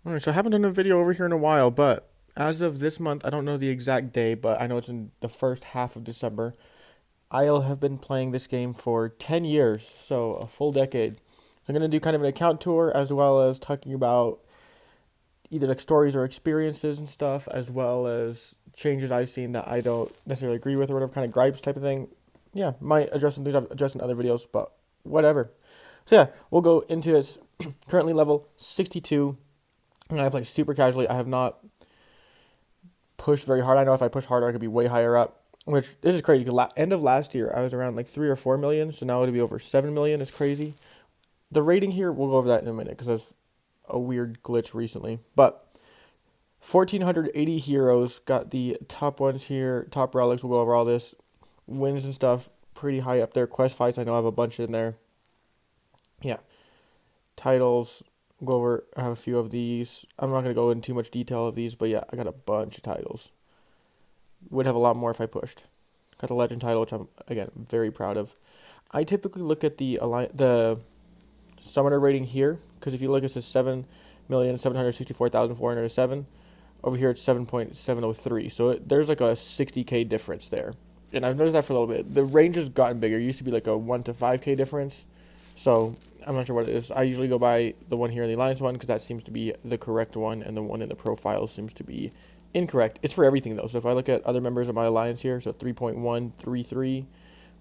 All right, so I haven't done a video over here in a while, but as of this month, I don't know the exact day, but I know it's in the first half of December. I'll have been playing this game for 10 years, so a full decade. So I'm going to do kind of an account tour as well as talking about either like stories or experiences and stuff, as well as changes I've seen that I don't necessarily agree with or whatever kind of gripes type of thing. Yeah, might address some things I've addressed in other videos, but whatever. So yeah, we'll go into it. Currently level 62. And I play super casually. I have not pushed very hard. I know if I push harder, I could be way higher up. Which this is crazy. End of last year, I was around like 3 or 4 million. So now it'll be over 7 million. It's crazy. The rating here, we'll go over that in a minute because there's a weird glitch recently. But 1,480 heroes got the top ones here. Top relics. We'll go over all this. Wins and stuff. Pretty high up there. Quest fights. I know I have a bunch in there. Yeah. Titles. Go over. I have a few of these. I'm not gonna go into too much detail of these, but yeah, I got a bunch of titles. Would have a lot more if I pushed. Got the legend title, which I'm again very proud of. I typically look at the summoner rating here because if you look, it says 7,764,407. Over here, it's 7.703. So there's like a 60k difference there, and I've noticed that for a little bit. The range has gotten bigger. It used to be like a 1 to 5k difference. So I'm not sure what it is. I usually go by the one here in the Alliance one because that seems to be the correct one, and the one in the profile seems to be incorrect. It's for everything though. So if I look at other members of my Alliance here, so 3.133.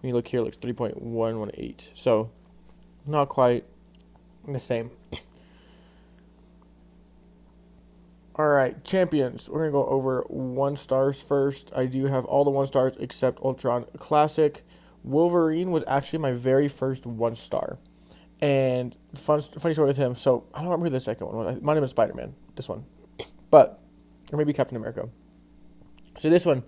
When you look here, it looks 3.118. So not quite the same. All right, champions. We're gonna go over 1 stars first. I do have all the 1 stars except Ultron Classic. Wolverine was actually my very first 1 star. And funny story with him. So I don't remember who the second one was. My name is Spider-Man. This one, but or maybe Captain America. So this one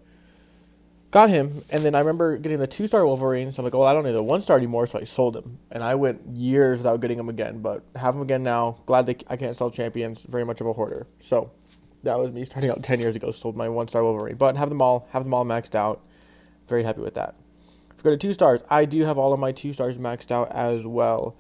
got him, and then I remember getting the 2 star Wolverine. So I'm like, oh, I don't need the 1 star anymore. So I sold him, and I went years without getting him again. But have him again now. Glad that I can't sell champions. Very much of a hoarder. So that was me starting out 10 years ago. Sold my 1 star Wolverine, but have them all maxed out. Very happy with that. If we go to 2 stars, I do have all of my 2 stars maxed out as well.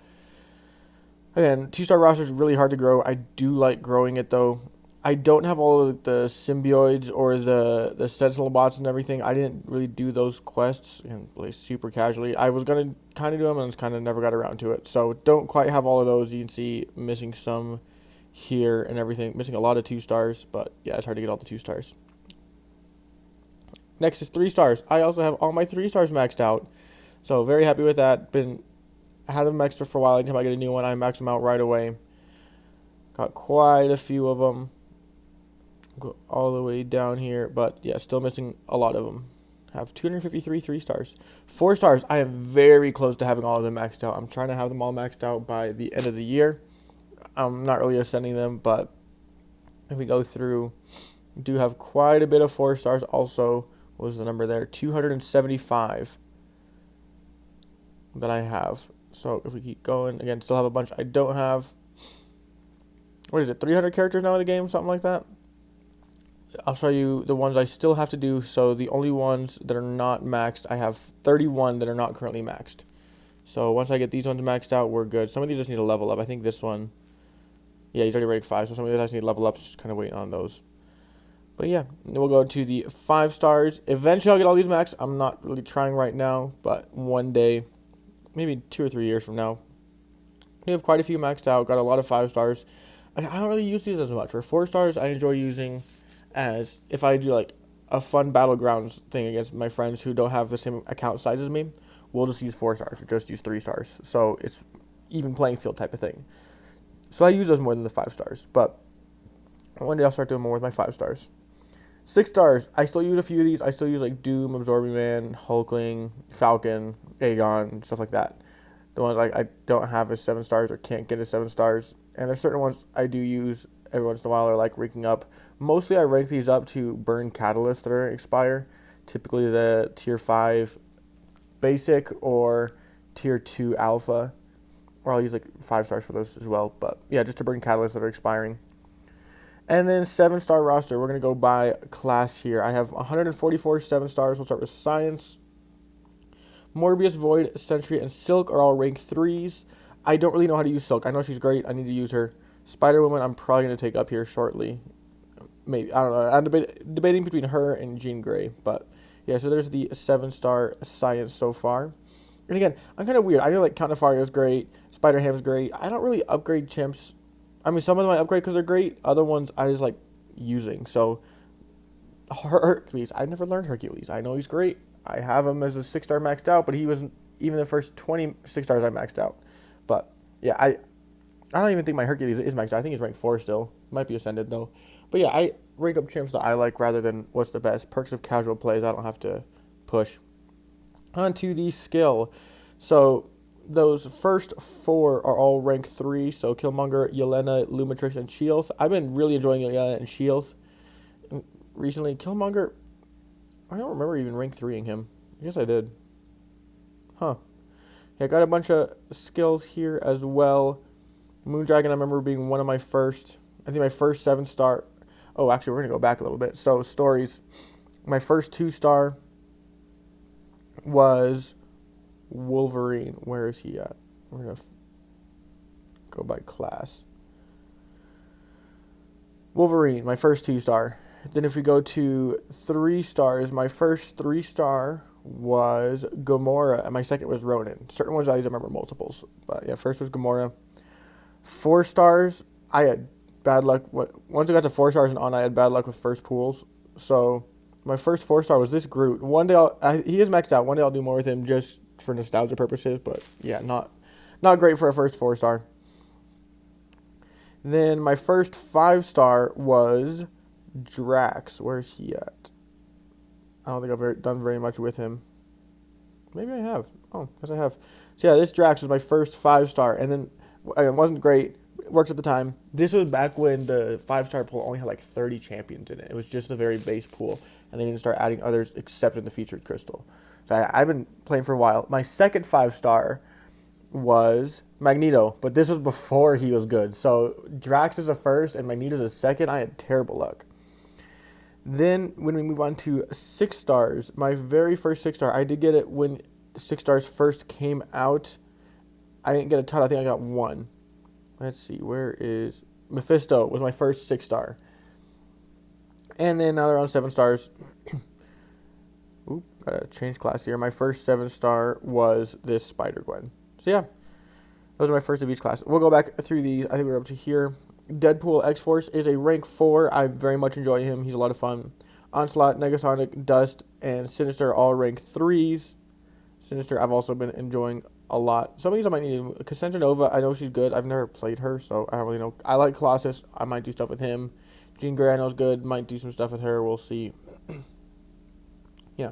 Again, 2 star roster is really hard to grow. I do like growing it though. I don't have all of the symbioids or the sentinel bots and everything. I didn't really do those quests and play super casually. I was gonna kind of do them and just kind of never got around to it. So don't quite have all of those. You can see missing some here and everything. Missing a lot of 2 stars, but yeah, it's hard to get all the 2 stars. Next is 3 stars. I also have all my 3 stars maxed out. So very happy with that. I had them extra for a while. Anytime I get a new one, I max them out right away. Got quite a few of them. Go all the way down here, but yeah, still missing a lot of them. Have 253 3 stars. 4 stars, I am very close to having all of them maxed out. I'm trying to have them all maxed out by the end of the year. I'm not really ascending them, but if we go through, we do have quite a bit of 4 stars. Also, what was the number there? 275 that I have. So if we keep going, again, still have a bunch I don't have. What is it, 300 characters now in the game, something like that? I'll show you the ones I still have to do. So the only ones that are not maxed, I have 31 that are not currently maxed. So once I get these ones maxed out, we're good. Some of these just need a level up. I think this one, yeah, he's already rated 5. So some of these just need level ups, just kind of waiting on those. But yeah, then we'll go to the 5 stars. Eventually I'll get all these maxed. I'm not really trying right now, but one day, maybe 2 or 3 years from now, we have quite a few maxed out. Got a lot of 5 stars. I don't really use these as much. For 4 stars, I enjoy using as if I do like a fun battlegrounds thing against my friends who don't have the same account size as me. We'll just use 4 stars or just use 3 stars. So it's even playing field type of thing. So I use those more than the 5 stars. But one day I'll start doing more with my 5 stars. 6 stars, I still use a few of these. I still use like Doom, Absorbing Man, Hulkling, Falcon, Aegon, stuff like that. The ones I don't have as 7 stars or can't get as 7 stars. And there's certain ones I do use every once in a while or like ranking up. Mostly I rank these up to burn catalysts that are expire. Typically the tier 5 basic or tier 2 alpha. Or I'll use like 5 stars for those as well. But yeah, just to burn catalysts that are expiring. And then 7 star roster. We're going to go by class here. I have 144 7 stars. We'll start with Science. Morbius, Void, Sentry, and Silk are all rank 3s. I don't really know how to use Silk. I know she's great. I need to use her. Spider-Woman, I'm probably going to take up here shortly. Maybe, I don't know. I'm debating between her and Jean Grey. But, yeah, so there's the 7-star science so far. And again, I'm kind of weird. I know, like, Counterfire is great. Spider-Ham's great. I don't really upgrade chimps. I mean, some of them I upgrade because they're great. Other ones I just like using. So, Hercules. I never learned Hercules. I know he's great. I have him as a 6-star maxed out, but he wasn't even the first 20 6-stars I maxed out. But, yeah, I don't even think my Hercules is maxed out. I think he's ranked 4 still. Might be ascended, though. But, yeah, I rank up chimps that I like rather than what's the best. Perks of casual plays I don't have to push. On to the skill. So, those first 4 are all rank 3. So, Killmonger, Yelena, Lumitrix, and Shields. I've been really enjoying Yelena and Shields recently. Killmonger, I don't remember even rank 3ing him. I guess I did. Huh. Yeah, I got a bunch of skills here as well. Moondragon, I remember being one of my first. I think my first 7-star. Oh, actually, we're going to go back a little bit. So, stories. My first 2-star was Wolverine. Where is he at? We're going to go by class. Wolverine, my first 2-star. Then if we go to 3 stars, my first 3-star was Gamora, and my second was Ronin. Certain ones I remember multiples. But yeah, first was Gamora. 4 stars, I had bad luck. Once I got to 4 stars and on, I had bad luck with first pools. So my first 4-star was this Groot. One day, he is maxed out. One day I'll do more with him just for nostalgia purposes. But yeah, not great for a first 4-star. Then my first 5-star was Drax. Where's he at? I don't think I've done very much with him. Maybe I have. Oh, because I have. So yeah, this Drax was my first 5-star. And then it wasn't great. It worked at the time. This was back when the 5-star pool only had like 30 champions in it. It was just the very base pool. And they didn't start adding others except in the featured crystal. So I've been playing for a while. My second 5-star was Magneto. But this was before he was good. So Drax is the first and Magneto is the second. I had terrible luck. Then when we move on to 6 stars, my very first 6-star, I did get it when 6 stars first came out. I didn't get a ton. I think I got 1. Let's see. Where is Mephisto? Was my first 6-star. And then now they're on 7 stars. Oop, gotta change class here. My first 7-star was this Spider-Gwen. So yeah, those are my first of each class. We'll go back through these. I think we're up to here. Deadpool X-Force is a rank 4. I very much enjoy him. He's a lot of fun. Onslaught, Negasonic, Dust, and Sinister are all rank 3s. Sinister I've also been enjoying a lot. Some of these I might need. Cassandra Nova, I know she's good. I've never played her, so I don't really know. I like Colossus. I might do stuff with him. Jean Grey I know is good. Might do some stuff with her. We'll see. Yeah.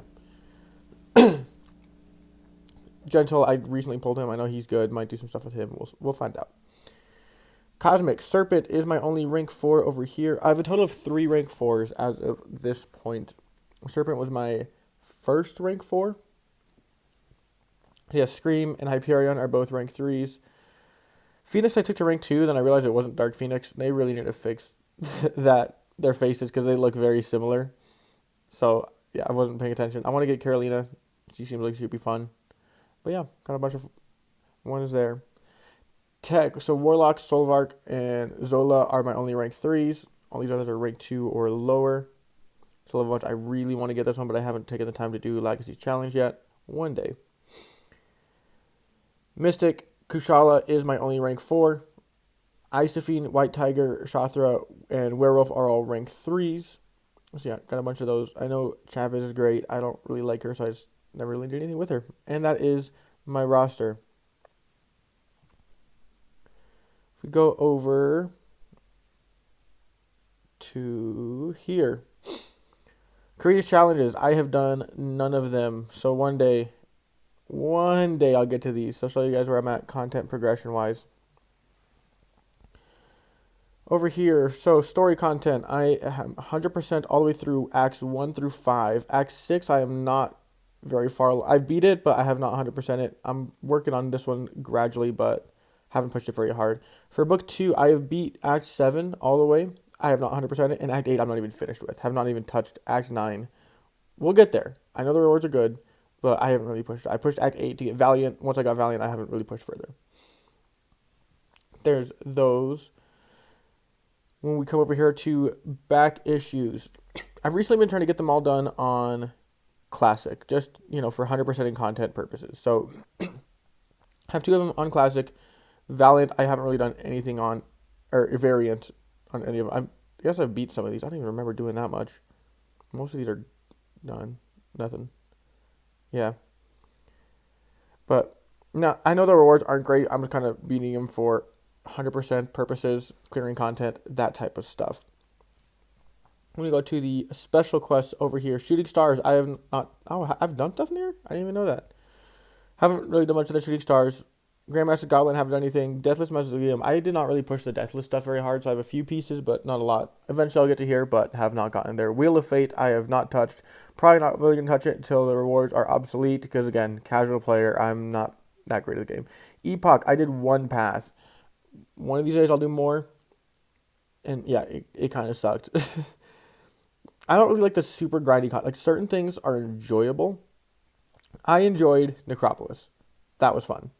Gentle, I recently pulled him. I know he's good. Might do some stuff with him. We'll find out. Cosmic Serpent is my only rank 4 over here. I have a total of 3 rank 4s as of this point. Serpent was my first rank 4. Yeah, Scream and Hyperion are both rank 3s. Phoenix I took to rank 2, then I realized it wasn't Dark Phoenix. They really need to fix their faces because they look very similar. So, yeah, I wasn't paying attention. I want to get Carolina. She seems like she'd be fun. But yeah, got a bunch of ones there. Tech, so Warlock, Solvark, and Zola are my only rank 3s. All these others are rank 2 or lower. So a bunch. I really want to get this one, but I haven't taken the time to do Legacy's Challenge yet. One day. Mystic, Kushala is my only rank 4. Isophine, White Tiger, Shathra, and Werewolf are all rank 3s. So yeah, got a bunch of those. I know Chavez is great. I don't really like her, so I just never really did anything with her. And that is my roster. If we go over to here. Creative challenges. I have done none of them. So one day I'll get to these. So I'll show you guys where I'm at content progression wise. Over here, so story content, I am 100% all the way through Acts 1 through 5. Act 6, I am not very far. I beat it, but I have not 100% it. I'm working on this one gradually, but haven't pushed it very hard. For book 2, I have beat Act 7 all the way. I have not 100% it. And Act 8, I'm not even finished with. Have not even touched Act 9. We'll get there. I know the rewards are good, but I haven't really pushed it. I pushed Act 8 to get Valiant. Once I got Valiant, I haven't really pushed further. There's those. when we come over here to back issues, I've recently been trying to get them all done on Classic, just, for 100% in content purposes. So I have two of them on Classic. Valiant, I haven't really done anything on, or Variant on any of them. I guess I've beat some of these. I don't even remember doing that much. Most of these are done. Nothing. Yeah. But no, I know the rewards aren't great. I'm just kind of beating them for 100% purposes, clearing content, that type of stuff. I'm going to go to the special quests over here. Shooting Stars, I have not... Oh, I've done stuff in here? I didn't even know that. Haven't really done much of the Shooting Stars. Grandmaster Goblin, haven't done anything. Deathless Mausoleum, I did not really push the Deathless stuff very hard, so I have a few pieces, but not a lot. Eventually I'll get to here, but have not gotten there. Wheel of Fate, I have not touched. Probably not really going to touch it until the rewards are obsolete, because again, casual player, I'm not that great at the game. Epoch, I did one path. One of these days I'll do more. And yeah, it kind of sucked. I don't really like the super grindy content. Like, certain things are enjoyable. I enjoyed Necropolis. That was fun.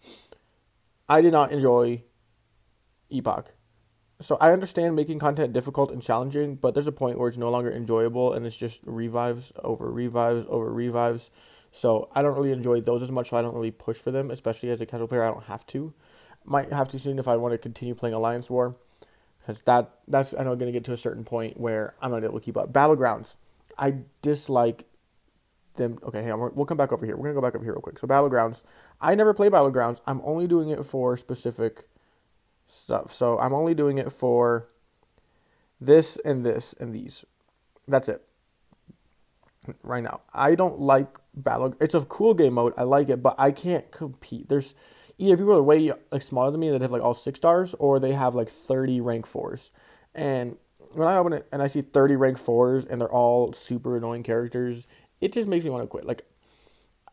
I did not enjoy Epoch. So I understand making content difficult and challenging, but there's a point where it's no longer enjoyable and it's just revives over revives over revives. So I don't really enjoy those as much, so I don't really push for them, especially as a casual player. I don't have to. Might have to soon if I want to continue playing Alliance War, because that's I know going to get to a certain point where I'm not able to keep up. Battlegrounds, I dislike them. Okay, hang on, we'll come back over here. We're going to go back over here real quick. So Battlegrounds, I never play Battlegrounds. I'm only doing it for specific stuff. So I'm only doing it for this and these. That's it. Right now, I don't like It's a cool game mode. I like it, but I can't compete. There's either people are way like smaller than me that have like all 6 stars, or they have like 30 rank 4s. And when I open it and I see 30 rank 4s and they're all super annoying characters, it just makes me want to quit. Like,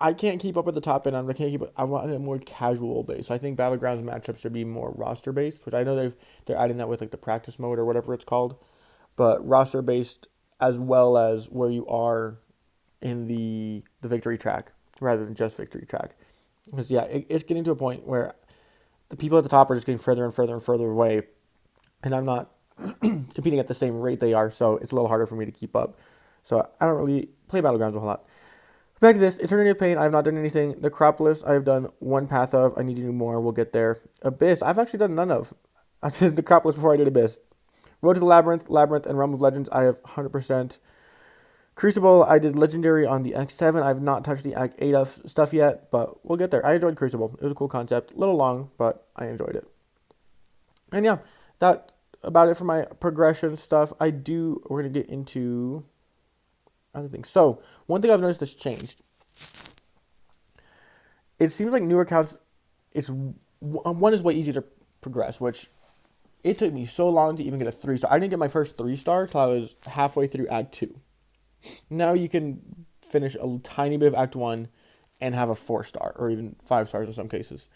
I can't keep up at the top end. I can't keep up. I want a more casual base. So I think Battlegrounds matchups should be more roster based, which I know they're adding that with like the practice mode or whatever it's called, but roster based, as well as where you are in the victory track rather than just victory track. Because yeah, it's getting to a point where the people at the top are just getting further and further and further away, and I'm not competing at the same rate they are, so it's a little harder for me to keep up. So I don't really play Battlegrounds a whole lot. Back to this, Eternity of Pain, I have not done anything. Necropolis, I have done one path of. I need to do more, we'll get there. Abyss, I've actually done none of. I did Necropolis before I did Abyss. Road to the Labyrinth, and Realm of Legends, I have 100%. Crucible, I did Legendary on the Act 7. I have not touched the Act 8 of stuff yet, but we'll get there. I enjoyed Crucible. It was a cool concept. A little long, but I enjoyed it. And yeah, that's about it for my progression stuff. We're going to get into other things. So, one thing I've noticed that's changed. It seems like newer accounts, one is way easier to progress, which it took me so long to even get a 3-star. I didn't get my first 3-star till I was halfway through Act 2. Now you can finish a tiny bit of Act 1 and have a 4-star, or even 5 stars in some cases.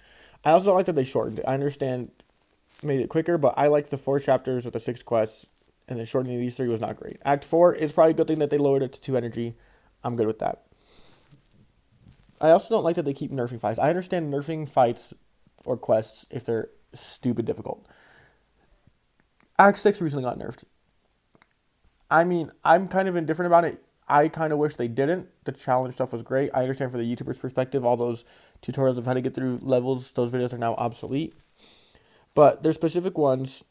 I also don't like that they shortened it. I understand made it quicker, but I liked the 4 chapters with the 6 quests, and then shortening these 3 was not great. Act 4 is probably a good thing that they lowered it to 2 energy. I'm good with that. I also don't like that they keep nerfing fights. I understand nerfing fights or quests if they're stupid difficult. Act 6 recently got nerfed. I mean, I'm kind of indifferent about it. I kind of wish they didn't. The challenge stuff was great. I understand from the YouTuber's perspective, all those tutorials of how to get through levels, those videos are now obsolete. But there's specific ones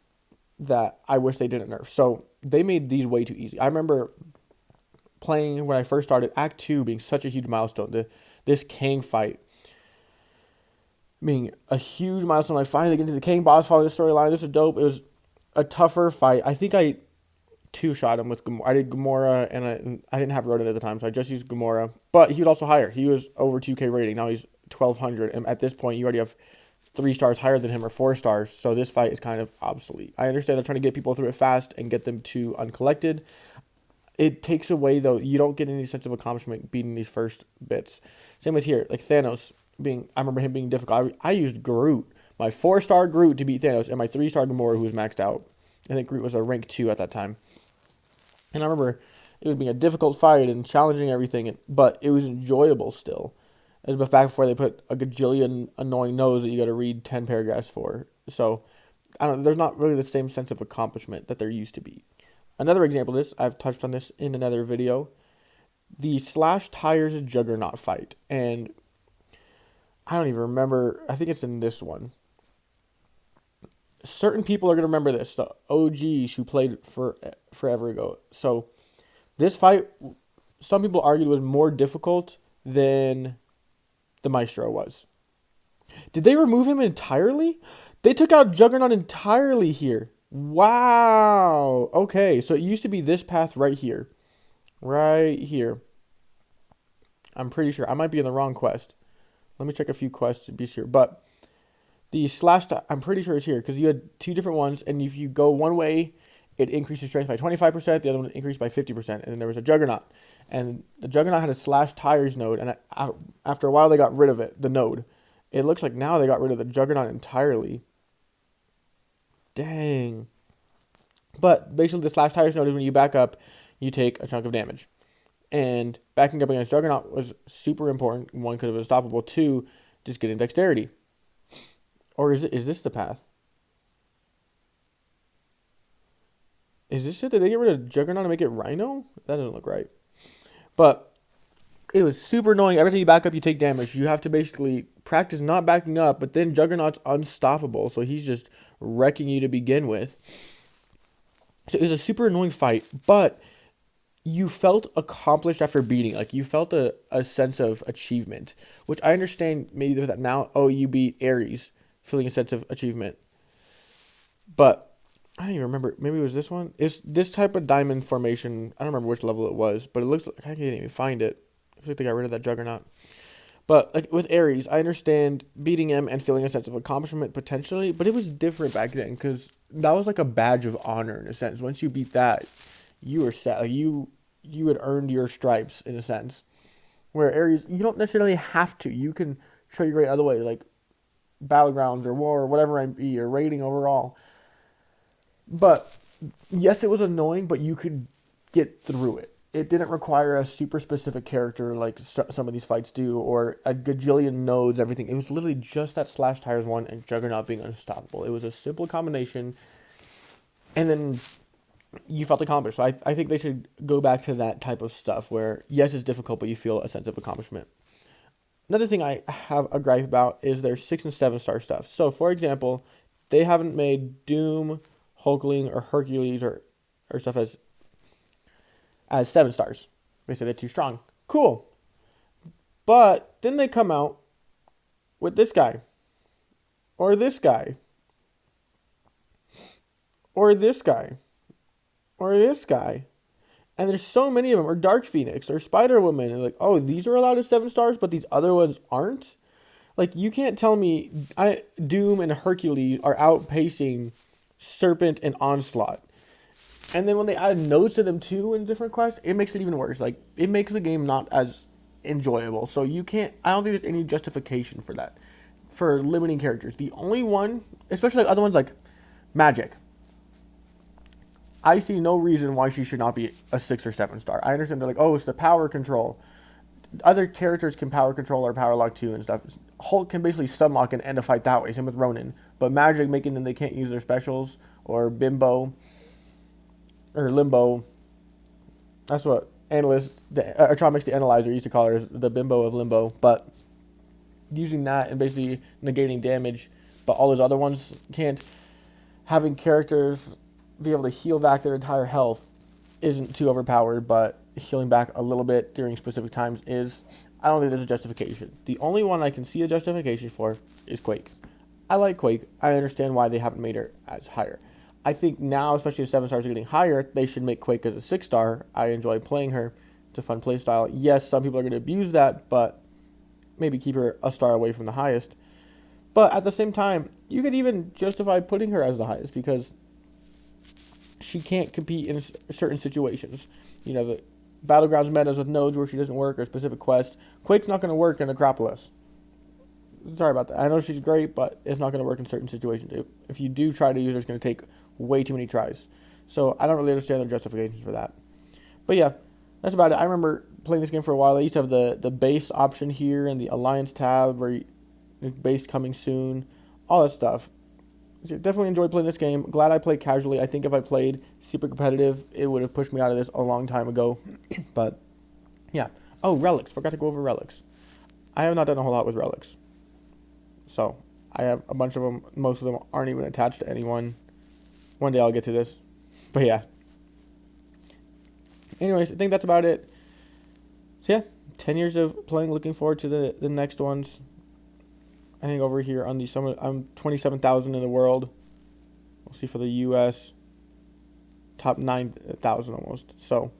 that I wish they didn't nerf. So they made these way too easy. I remember playing when I first started, Act 2 being such a huge milestone. This Kang fight being a huge milestone. I finally get into the Kang boss, following the storyline. This is dope. It was a tougher fight. I think I 2-shot him with Gamora. I did Gamora, and I didn't have Rodan at the time, so I just used Gamora. But he was also higher. He was over 2K rating. Now he's 1,200, and at this point, you already have 3 stars higher than him, or 4 stars, so this fight is kind of obsolete. I understand they're trying to get people through it fast and get them to uncollected. It takes away, though, you don't get any sense of accomplishment beating these first bits. Same with here, like Thanos I remember him being difficult. I used Groot, my 4-star Groot to beat Thanos, and my 3-star Gamora who was maxed out. I think Groot was a rank 2 at that time. And I remember it was being a difficult fight and challenging everything, but it was enjoyable still. It was back before they put a gajillion annoying no's that you got to read 10 paragraphs for. So I don't. There's not really the same sense of accomplishment that there used to be. Another example of this, I've touched on this in another video, the Slash Tires Juggernaut fight, and I don't even remember. I think it's in this one. Certain people are gonna remember this. The OGs who played forever ago. So this fight, some people argued was more difficult than the Maestro was. Did they remove him entirely? They took out Juggernaut entirely here. Wow. Okay, so it used to be this path right here. Right here. I'm pretty sure. I might be in the wrong quest. Let me check a few quests to be sure. But the Slash, I'm pretty sure it's here because you had two different ones. And if you go one way, it increases strength by 25%. The other one increased by 50%. And then there was a Juggernaut. And the Juggernaut had a Slash Tires node. And after a while, they got rid of it, the node. It looks like now they got rid of the Juggernaut entirely. Dang. But basically, the Slash Tires node is when you back up, you take a chunk of damage. And backing up against Juggernaut was super important. One, because it was unstoppable. Two, just getting dexterity. Or is this the path? Is this it? Did they get rid of Juggernaut and make it Rhino? That doesn't look right. But it was super annoying. Every time you back up, you take damage. You have to basically practice not backing up, but then Juggernaut's unstoppable, so he's just wrecking you to begin with. So it was a super annoying fight, but you felt accomplished after beating. Like, you felt a sense of achievement, which I understand maybe that now, oh, you beat Ares, feeling a sense of achievement. But I don't even remember. Maybe it was this one. It's this type of diamond formation. I don't remember which level it was, but it looks like I can't even find it. Looks like they got rid of that Juggernaut. But like with Ares, I understand beating him and feeling a sense of accomplishment potentially, but it was different back then because that was like a badge of honor in a sense. Once you beat that, you were set. Like you had earned your stripes in a sense. Where Ares, you don't necessarily have to. You can show your great other way, like Battlegrounds or War or whatever it might be, or rating overall. But yes, it was annoying, but you could get through it. It didn't require a super specific character like some of these fights do, or a gajillion nodes, everything. It was literally just that Slash Tires one and Juggernaut being unstoppable. It was a simple combination, and then you felt accomplished. So I think they should go back to that type of stuff where, yes, it's difficult, but you feel a sense of accomplishment. Another thing I have a gripe about is their 6 and 7 star stuff. So, for example, they haven't made Doom, Hulkling, or Hercules or stuff as 7 stars. They say they're too strong. Cool. But then they come out with this guy. Or this guy. Or this guy. Or this guy. And there's so many of them. Or Dark Phoenix. Or Spider-Woman. And like, oh, these are allowed as 7 stars, but these other ones aren't? Like, you can't tell me Doom and Hercules are outpacing Serpent and Onslaught. And then when they add nodes to them too in different quests, it makes it even worse. Like, it makes the game not as enjoyable. So you can't, I don't think there's any justification for that. For limiting characters. The only one, especially like other ones like Magic. I see no reason why she should not be a 6 or 7 star. I understand they're like, oh, it's the power control. Other characters can power control or power lock too and stuff. Hulk can basically stun lock and end a fight that way. Same with Ronin. But Magic making them they can't use their specials, or Bimbo or Limbo. That's what analysts, Atomics the Analyzer used to call her, the Bimbo of Limbo. But using that and basically negating damage, but all those other ones can't. Having characters be able to heal back their entire health isn't too overpowered, but healing back a little bit during specific times is. I don't think there's a justification. The only one I can see a justification for is Quake. I like Quake. I understand why they haven't made her as higher. I think now, especially if 7 stars are getting higher, they should make Quake as a 6 star. I enjoy playing her. It's a fun play style. Yes, some people are going to abuse that, but maybe keep her a star away from the highest. But at the same time, you could even justify putting her as the highest because she can't compete in certain situations. You know, the Battlegrounds metas with nodes where she doesn't work or specific quests. Quake's not going to work in Acropolis. Sorry about that. I know she's great, but it's not going to work in certain situations. If you do try to use her, it's going to take way too many tries. So I don't really understand the justifications for that. But yeah, that's about it. I remember playing this game for a while. I used to have the base option here and the Alliance tab where base coming soon. All that stuff. definitely enjoyed playing this game. Glad I played casually. I think if I played super competitive, it would have pushed me out of this a long time ago. But yeah. Oh, relics. Forgot to go over relics. I have not done a whole lot with relics. So I have a bunch of them. Most of them aren't even attached to anyone. One day I'll get to this. But yeah. Anyways, I think that's about it. So yeah, 10 years of playing. Looking forward to the next ones. I think over here on the summer, I'm 27,000 in the world. We'll see for the U.S. Top 9,000 almost. So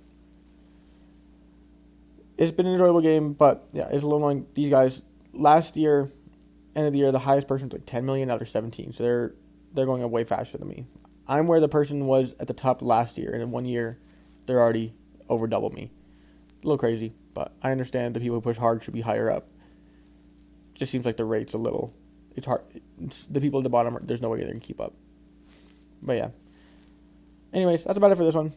it's been an enjoyable game, but yeah, it's a little annoying. These guys last year, end of the year, the highest person's like 10 million. Now they're 17, so they're going up way faster than me. I'm where the person was at the top last year, and in 1 year, they're already over double me. A little crazy, but I understand the people who push hard should be higher up. Just seems like the rate's a little, it's hard. The people at the bottom, there's no way they're going to keep up. But yeah. Anyways, that's about it for this one.